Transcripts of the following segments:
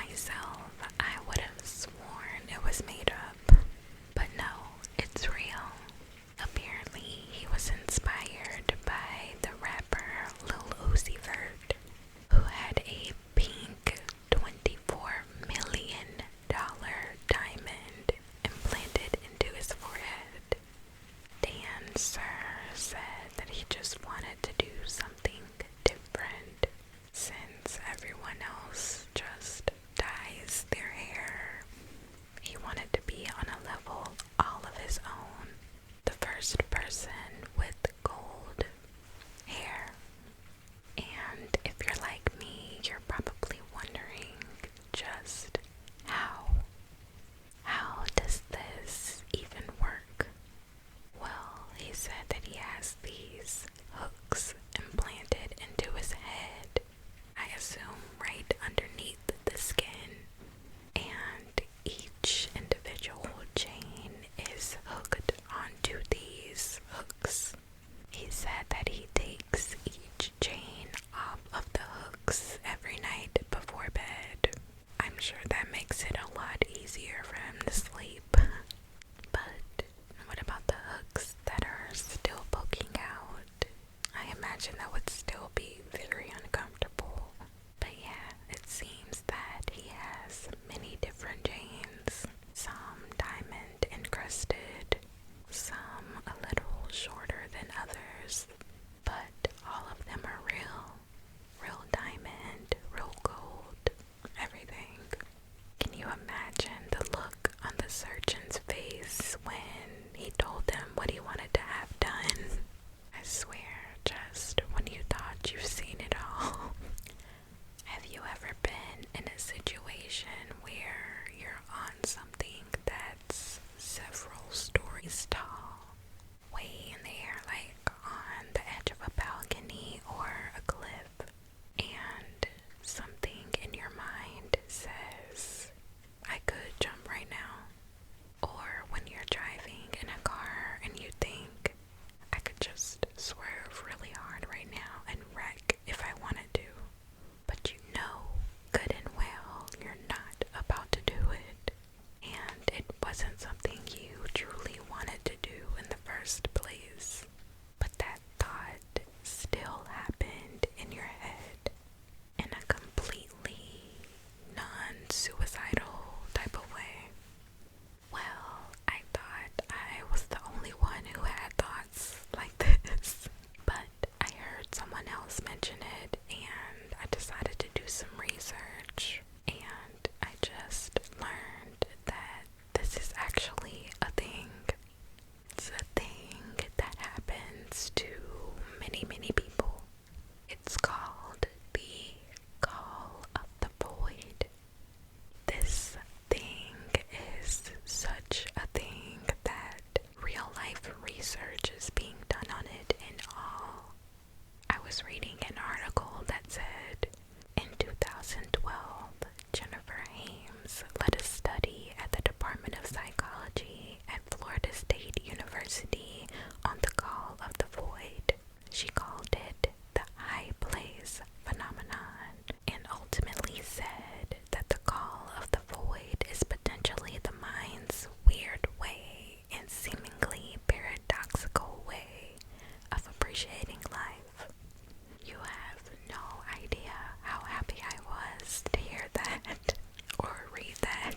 myself, I would have sworn it was made up. But no, it's real. Apparently, he was inspired by the rapper Lil Uzi Vert, who had a pink $24 million diamond implanted into his forehead. Dan Sir said that he just wanted to do something different since everyone else just dyes their hair. He wanted to be on a level all of his own, the first person with gold hair. And if you're like me, you're probably wondering just how does this even work? Well, he said that he has these hooks implanted into his head, I assume right underneath the skin, and each individual chain is hooked onto these hooks. He said that he takes each chain off of the hooks every night before bed. I'm sure that makes it a lot easier for him to sleep. But what about the hooks that are still poking out? I imagine that would still be very uncomfortable. But yeah, it seems that he has many different chains, some diamond encrusted, some a little shorter than others, but all of them are real diamond, real gold, everything. Can you imagine the look on the surgeon's face when he told them what he wanted to have done? I swear, just when you thought you've seen it all. Have you ever been in a situation where you're on something that's several stories tall, way in the air, like on the edge of a balcony or a cliff, and something in your mind says, I could jump right now? Or when you're driving in a car and you think, I could just swerve really hard right now and wreck if I wanted to, but you know good and well you're not about to do it, and it wasn't something you truly wanted to do in the first place, but that thought still happened in your head in a completely non-suicidal type of way. Well, I thought I was the only one who had thoughts like this, but I heard someone else mention it and I decided to do some research, and I just learned that this is actually a thing. It's a thing that happens to many people. It's called the Call of the Void. This thing is such a thing that real life research is being done on it and all. I was reading an article that said in 2012, Jennifer Hames led a study at the Department of Psychology at Florida State University on the Call of the Void. She called it the high place phenomenon, and ultimately said that the call of the void is potentially the mind's weird way and seemingly paradoxical way of appreciating life. You have no idea how happy I was to hear that or read that.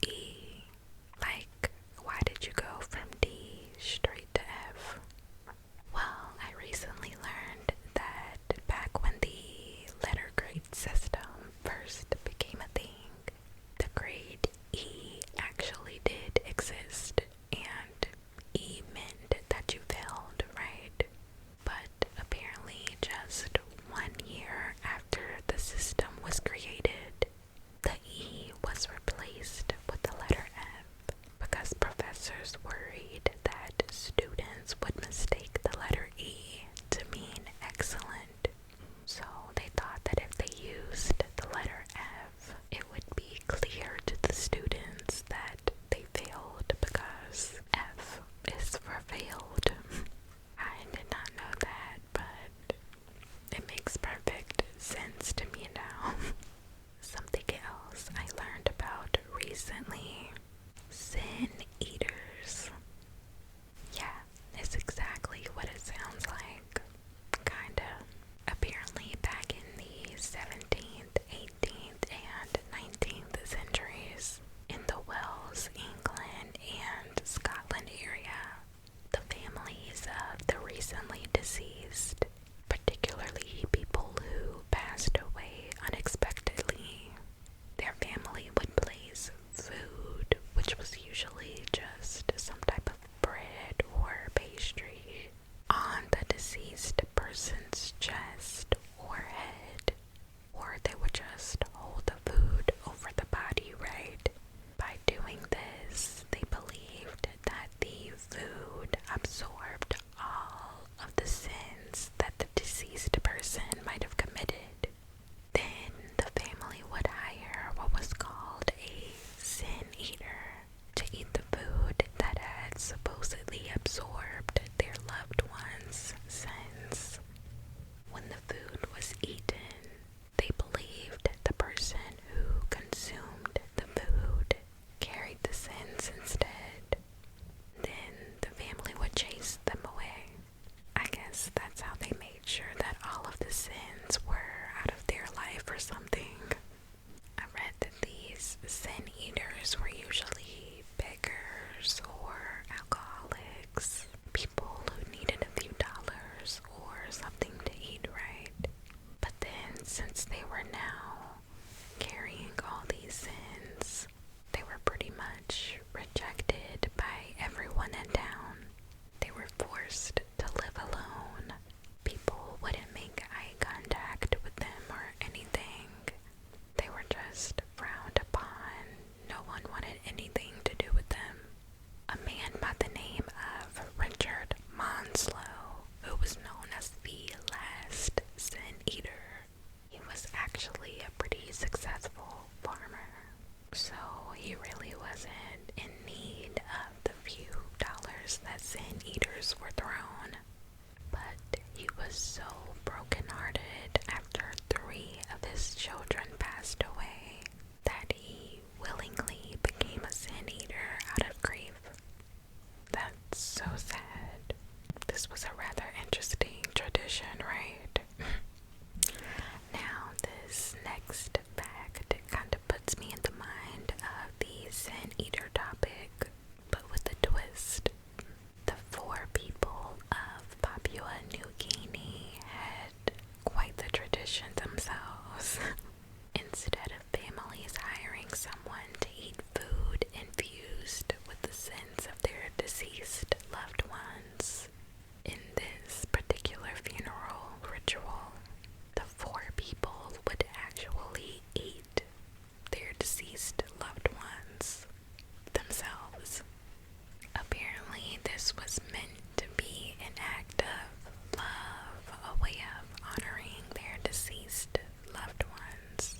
E? Like, why did you go from D straight to F? Well, I recently learned that back when the letter grade system first became a thing, the grade E actually did exist, and E meant that you failed, right? But apparently just 1 year after the system was created, the E was replaced with the letter F because professors worried that students would mistake the letter E to mean excellent. So they thought that if they used the letter F, it would be clear to the students that they failed because F is for failed. I did not know that, but it makes perfect sense to me now. Something else I learned about recently: sin eaters. Yeah, it's exactly what it sounds like. Kinda. Apparently, back in the 17th, 18th, and 19th centuries, in the Wales, England, and Scotland area, the families of the recently deceased, particularly people who passed away unexpectedly, their family would place food, which was usually just some type of bread or pastry, on the deceased person's chest or head, or they would just hold the food over the body, right? By doing this, they believed that the food absorbed all of the sins that the deceased person might have committed. Then the family would hire what was called a sin eater to eat the food that had supposedly absorbed their loved one's sins. When the food was eaten, they believed the person who consumed the food carried the sins instead. Then the family would chase them away. I guess that's how they made sure that all of the sins were out of their life or something. I read that these sin eaters were usually beggars or alcoholics, people who needed a few dollars or something to eat, right? But then, since they were now carrying all these sins, they were pretty much rejected by everyone in town. They were forced to live alone. People wouldn't make eye contact with them or anything. They were just frowned upon. No one wanted anything to do with them. A man by the name of Richard Monslow, who was known as the last sin eater, he was actually a pretty successful farmer. So he really wasn't in need of the few dollars that sin eaters were thrown. But he was so brokenhearted after 3 of his children passed away that he willingly became a sin eater out of grief. That's so sad. This was a rather interesting tradition, right? Now, this next fact kind of puts me in the mind of the sin eater topic, but with a twist. The 4 people of Papua New Guinea had quite the tradition themselves. Instead of families hiring someone to eat food infused with the sins of their deceased loved ones, in this particular funeral ritual, the 4 people would actually eat their deceased loved ones themselves. Apparently, this was meant to be an act of love, a way of honoring their deceased loved ones.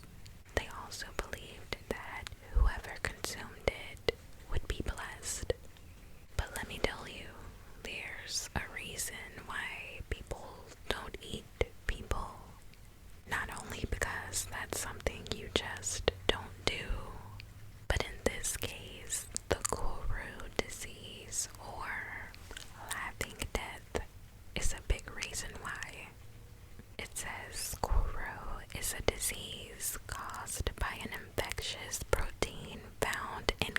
They also believed that whoever consumed it would be blessed. But let me tell you, there's a reason why people don't eat people. Not only because that's something you just don't do, but in this case, the Kuru disease or laughing death is a big reason why. It says Kuru is a disease caused by an infectious protein found in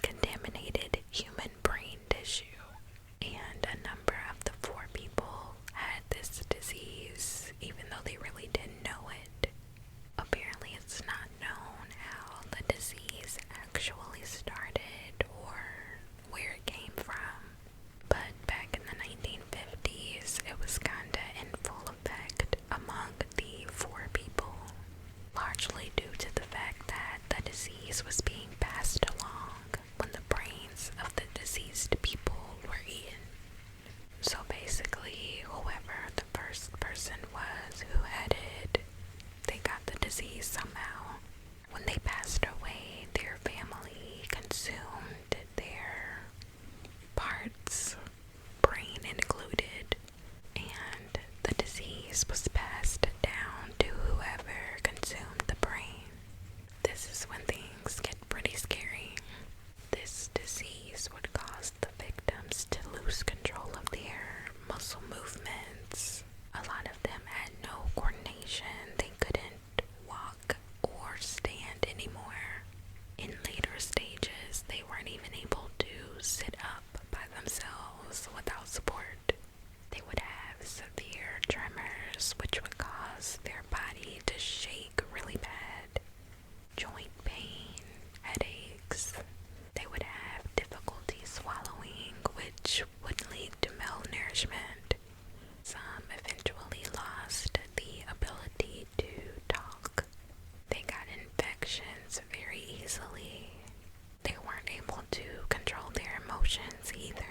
emotions either.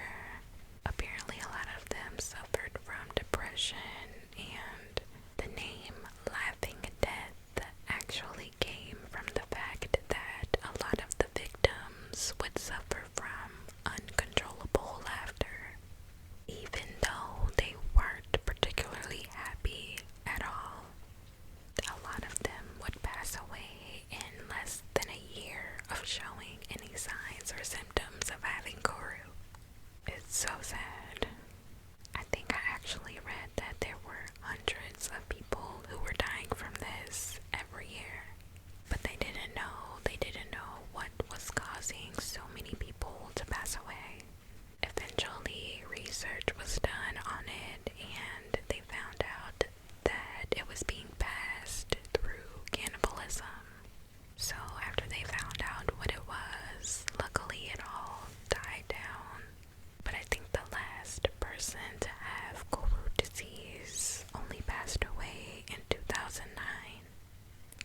Apparently a lot of them suffered from depression, and the name Laughing Death actually came from the fact that a lot of the victims would suffer from uncontrollable laughter, even though they weren't particularly happy at all. A lot of them would pass away in less than a year of showing any signs or symptoms of having Koru. It's so sad. I think I actually read that there were hundreds of people who were dying from this every year, but they didn't know what was causing so many people to pass away. Eventually, research was done on it, and they found out that it was being passed through cannibalism. So after they found out what it was, luckily it all died down. But I think the last person to have Koru disease only passed away in 2009.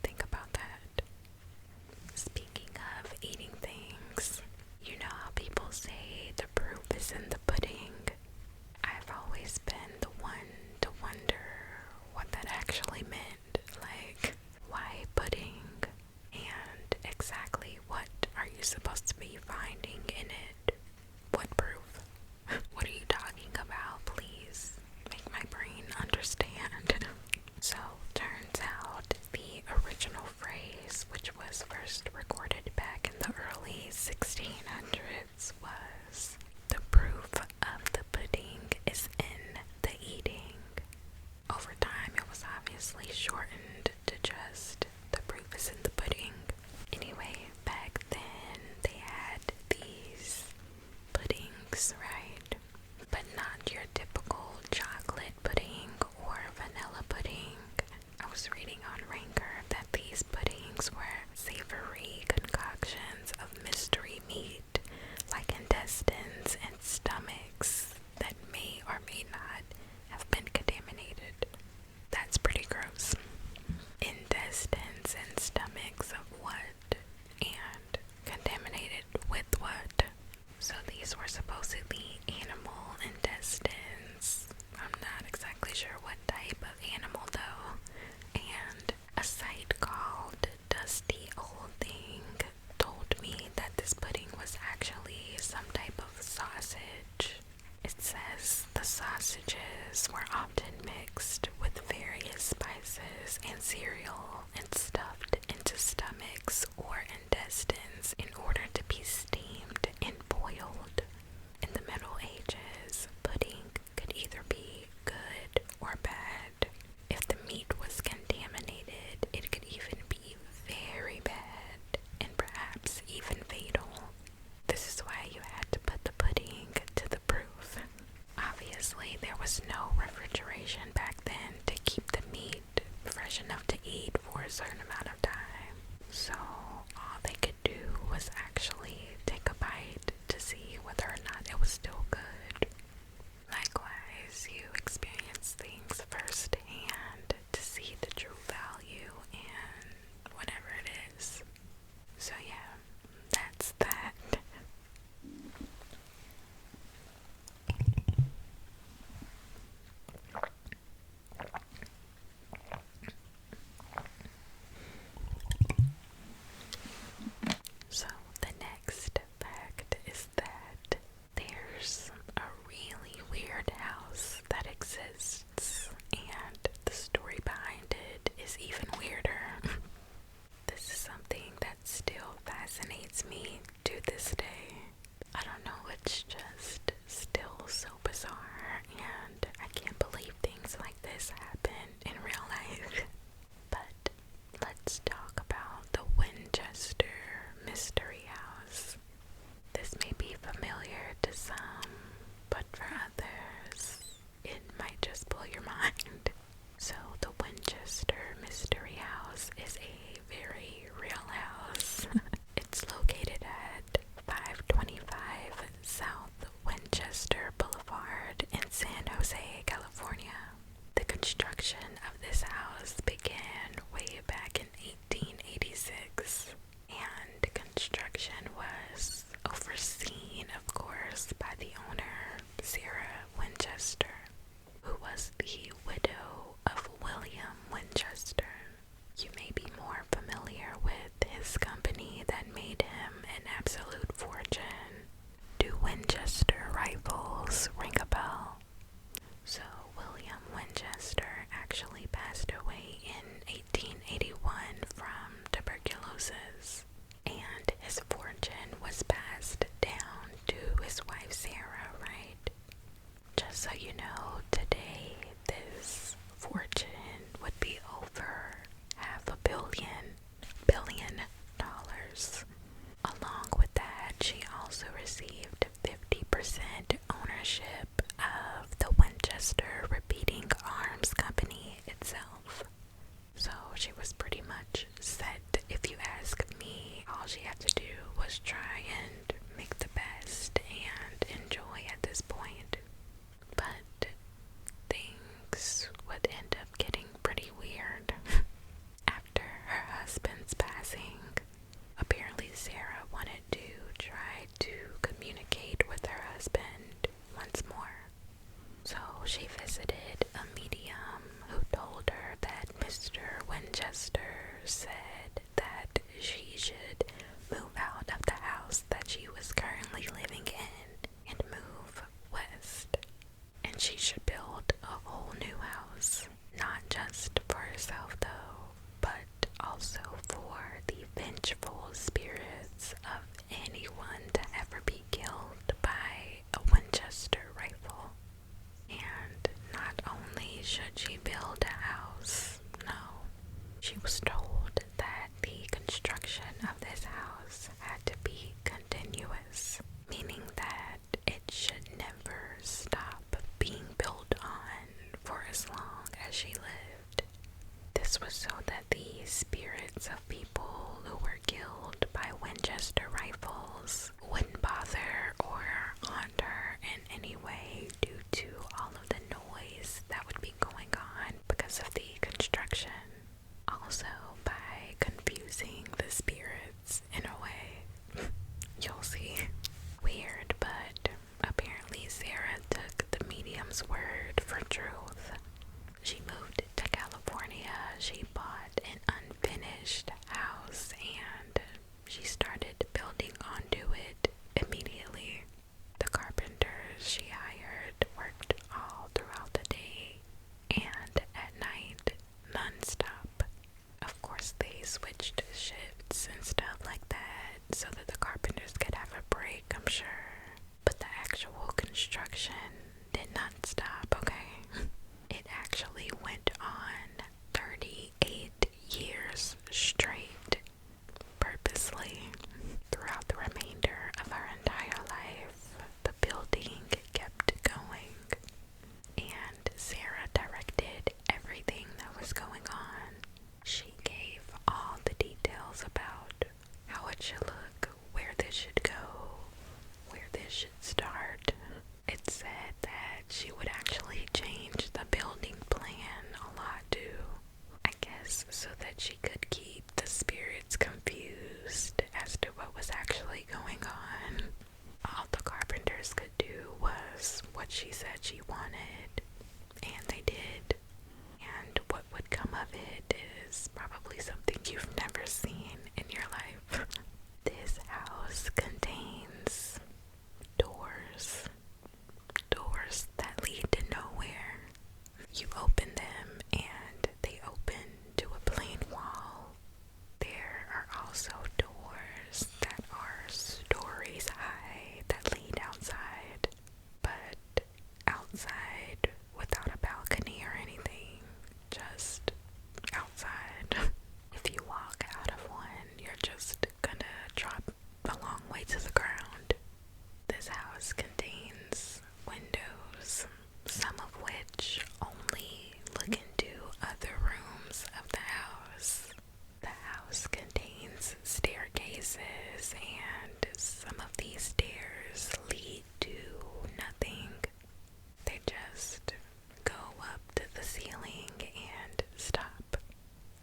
Think about that. Speaking of eating things, you know how people say the proof is in the pudding? I've always been the one to wonder what that actually meant. Like, why pudding? And exactly what are you supposed to be finding in it? What proof? What are you talking about? Please make my brain understand. So, turns out the original phrase, which was first recorded back in the early 1600s, was the proof of the pudding is in the eating. Over time, it was obviously shortened to just the proof is in the pudding. Anyway, back then they had these puddings, right? But not your typical chocolate pudding or vanilla pudding. I was reading on Ranker that these puddings were savory concoctions of mystery meat, like intestines and stomachs that may or may not have been contaminated. That's pretty gross. Intestines and stomachs of what? And contaminated with what? So these were supposedly animal intestines. I'm not exactly sure what type of animal though. And a site called Dusty Old Thing told me that this pudding was actually some type of sausage. It says the sausages were often mixed with various spices and cereal and stuffed into stomachs or intestines in order to be steamed and boiled. In the Middle Ages, pudding could either be good or bad. If the meat was contaminated, it could even be very bad and perhaps even fatal. This is why you had to put the pudding to the proof. Obviously, there was no refrigeration back then to keep the meat fresh enough to eat for a certain amount of time. So all they could do was actually take a bite to see whether or not it was still good. Likewise, you experience things firsthand to see the true value in whatever it is. So yeah, that's that. So the So, today this fortune would be over $500 million. Along with that, she also received 50% ownership of the Winchester Repeating Arms Company itself. So she was pretty much set. If you ask me, all she had to do was try and make the best and enjoy at this point. But things would end up getting pretty weird. After her husband's passing, apparently Sarah wanted to try to communicate with her husband once more. So she visited a medium who told her that Mr. Winchester said that she should move out of the house that she was currently living in and move west. And she should build a whole new house, not just for herself though, but also for the vengeful spirits of anyone to ever be killed by a Winchester rifle. And not only should she build a house, no, she was told that the construction of this house had to be continuous, meaning that it should never stop being built on for as long as she lived. This was so that the spirits of people who were killed by Winchester rifles wouldn't bother or haunt her in any way due to all of the noise that would be going on because of the construction. Also, by confusing the spirits in a way, you'll see. Weird, but apparently Sarah took the medium's word for truth. She moved to California, she bought an unfinished house, and she started building onto it immediately. The carpenters she hired worked all throughout the day and at night, non-stop. Of course, they switched shifts and stuff like that so that the carpenters could have a break, I'm sure. But the actual construction did not stop, okay? It actually went on 38 years straight, purposely. Throughout the remainder of her entire life, the building kept going, and Sarah directed everything that was going on. She gave all the details about how it should look, where this should go, where this should start. It said that she would actually change the building plan a lot too, I guess so that she could keep the spirits confused as to what was actually going on. All the carpenters could do was what she said she wanted, and they did. And what would come of it is probably something you've never seen in your life. This house contains doors that lead to nowhere. You open them and they open to a plain wall. There are also doors that are stories high that lead outside, but outside without a balcony or anything, just outside. If you walk out of one, you're just gonna drop a long way to the ground. This house contains windows, some of which only look into other rooms of the house. The house contains staircases, and some of these stairs lead to nothing. They just go up to the ceiling and stop.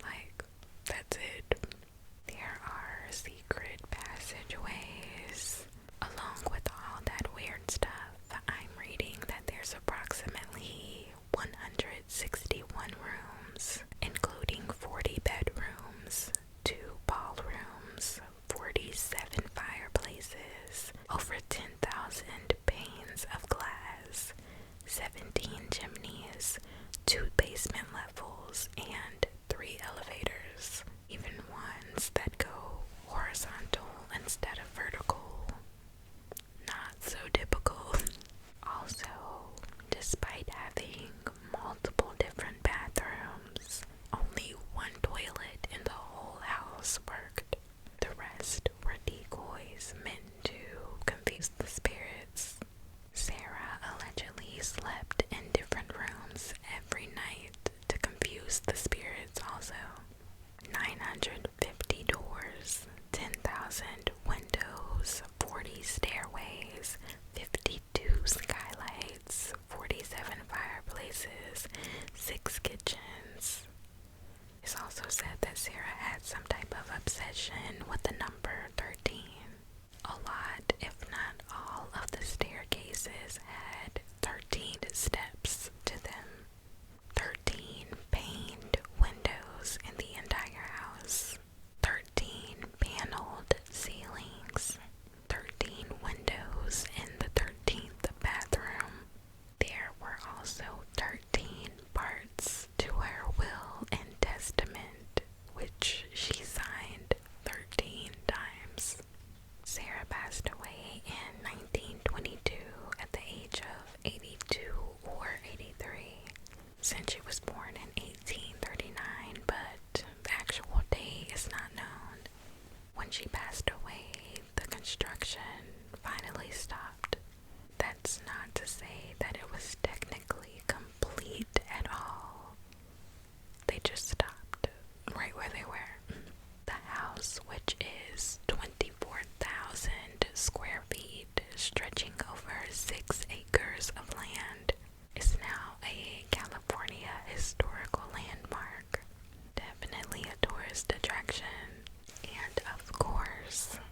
Like, that's it. There are secret passageways. Along with all that weird stuff, I'm reading that there's approximately 161 rooms, including 40 bedrooms, 2 ballrooms, 47 fireplaces, over 10,000 panes of glass, 17 chimneys, 2 basement levels, and 3 elevators, even ones that go horizontal instead of vertical. Not so typical. Also, despite years.